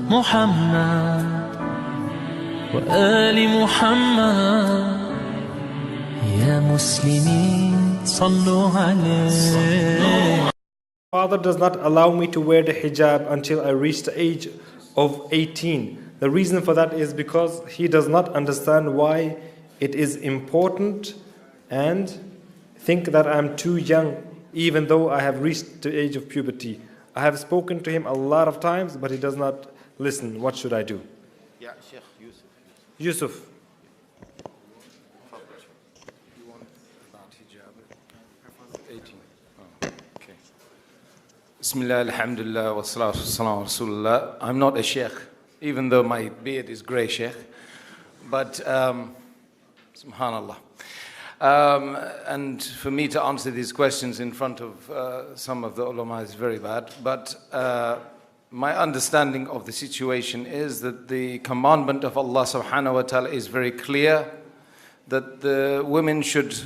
محمد وآل محمد يا مسلمين صلوا عليه. Father does not allow me to wear the hijab until I reach the age of 18. The reason for that is because he does not understand why it is important and think that I'm too young even though I have reached the age of puberty. I have spoken to him a lot of times, but he does not listen. What should I do? Yeah, Sheikh Yusuf. Yusuf. You want about hijab? 18. Oh, okay. Bismillah, alhamdulillah, wa salatu wa salam wa rasulullah. I'm not a sheikh, even though my beard is grey sheikh. But, subhanallah. And for me to answer these questions in front of some of the ulama is very bad. But my understanding of the situation is that the commandment of Allah subhanahu wa ta'ala is very clear, that the women should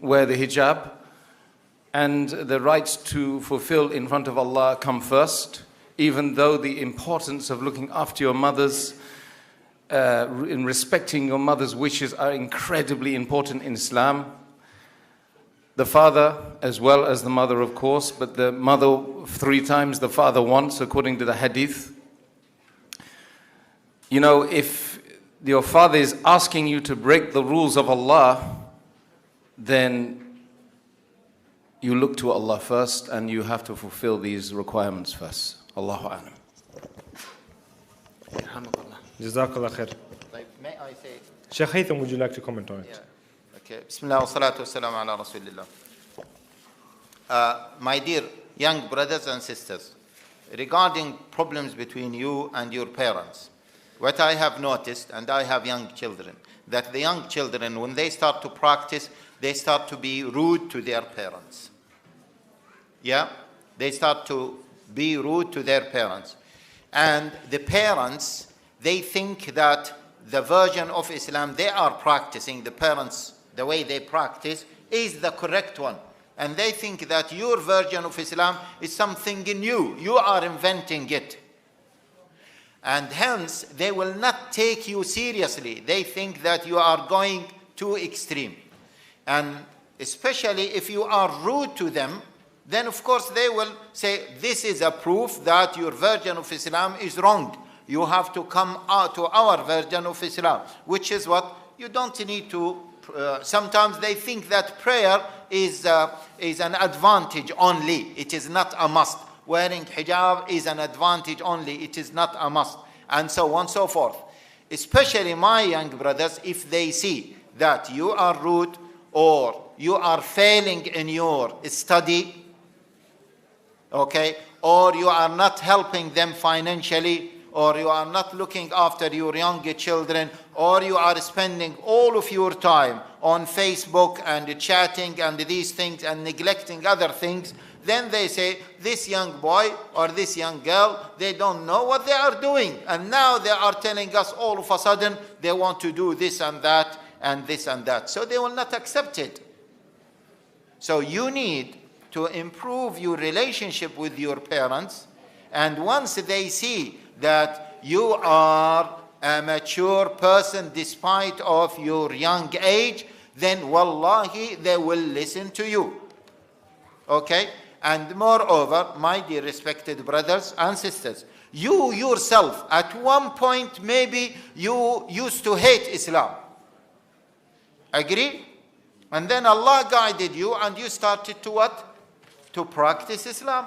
wear the hijab and the rights to fulfill in front of Allah come first, even though the importance of looking after your mothers in respecting your mother's wishes are incredibly important in Islam. The father as well as the mother, of course, but the mother 3 times, the father once, according to the hadith. You know, if your father is asking you to break the rules of Allah, then you look to Allah first and you have to fulfill these requirements first. Allahu a'lam. Jazakallah khair. May I say? Sheikh Haytham, would you like to comment on it? Yeah. Okay. Bismillah wa salatu wa salam ala rasulillah. My dear young brothers and sisters, regarding problems between you and your parents, what I have noticed, and I have young children, that the young children, when they start to practice, they start to be rude to their parents. Yeah? They start to be rude to their parents. And the parents, they think that the version of Islam they are practicing, the parents, the way they practice, is the correct one. And they think that your version of Islam is something new. You are inventing it. And hence, they will not take you seriously. They think that you are going too extreme. And especially if you are rude to them, then of course they will say, this is a proof that your version of Islam is wrong. You have to come out to our version of Islam, which is what you don't need to. Sometimes they think that prayer is an advantage only. It is not a must. Wearing hijab is an advantage only. It is not a must. And so on and so forth. Especially my young brothers, if they see that you are rude or you are failing in your study, okay, or you are not helping them financially, or you are not looking after your young children, or you are spending all of your time on Facebook and chatting and these things and neglecting other things, then they say, this young boy or this young girl, they don't know what they are doing. And now they are telling us all of a sudden they want to do this and that and this and that. So they will not accept it. So you need to improve your relationship with your parents. And once they see that you are a mature person despite of your young age, then wallahi they will listen to you. Okay? And moreover, my dear respected brothers and sisters, you yourself at one point maybe you used to hate Islam. Agree? And then Allah guided you and you started to what? To practice Islam.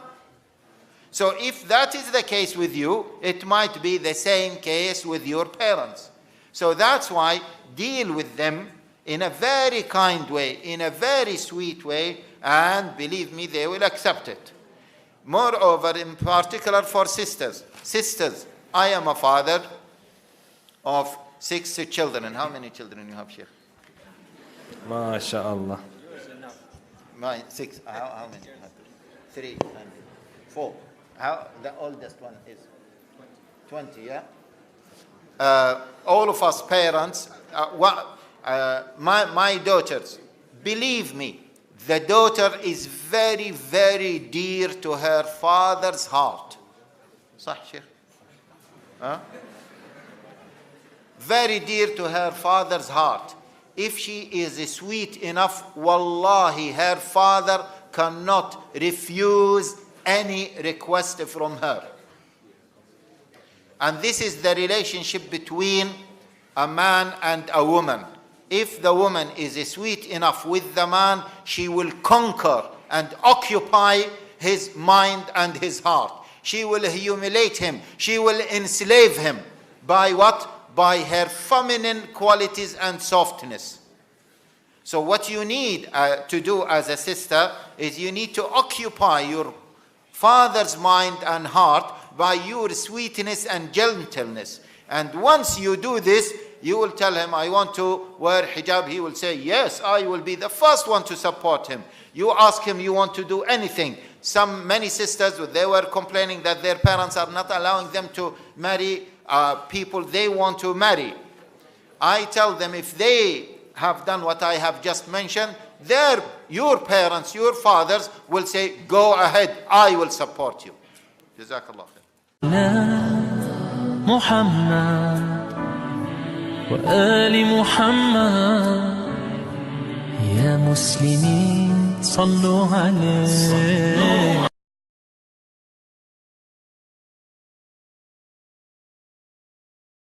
So if that is the case with you, it might be the same case with your parents. So that's why deal with them in a very kind way, in a very sweet way, and believe me, they will accept it. Moreover, in particular for sisters. Sisters, I am a father of 6 children. How many children you have, Sheikh? MashaAllah. Mine, 6. How many? 3 and 4. How the oldest one is? 20, yeah? All of us parents, my daughters, believe me, the daughter is very, very dear to her father's heart. صح شيخ. Very dear to her father's heart. If she is sweet enough, wallahi, her father cannot refuse any request from her. And this is the relationship between a man and a woman. If the woman is sweet enough with the man, she will conquer and occupy his mind and his heart. She will humiliate him. She will enslave him. By what? By her feminine qualities and softness. So what you need to do as a sister is you need to occupy your father's mind and heart by your sweetness and gentleness. And once you do this, you will tell him, I want to wear hijab. He will say, yes, I will be the first one to support him. You ask him, you want to do anything. Many sisters, they were complaining that their parents are not allowing them to marry people they want to marry. I tell them, if they have done what I have just mentioned, your parents, your fathers will say, go ahead, I will support you. Jazakallah khair. محمد وآل محمد يا مسلمين صلوا عليه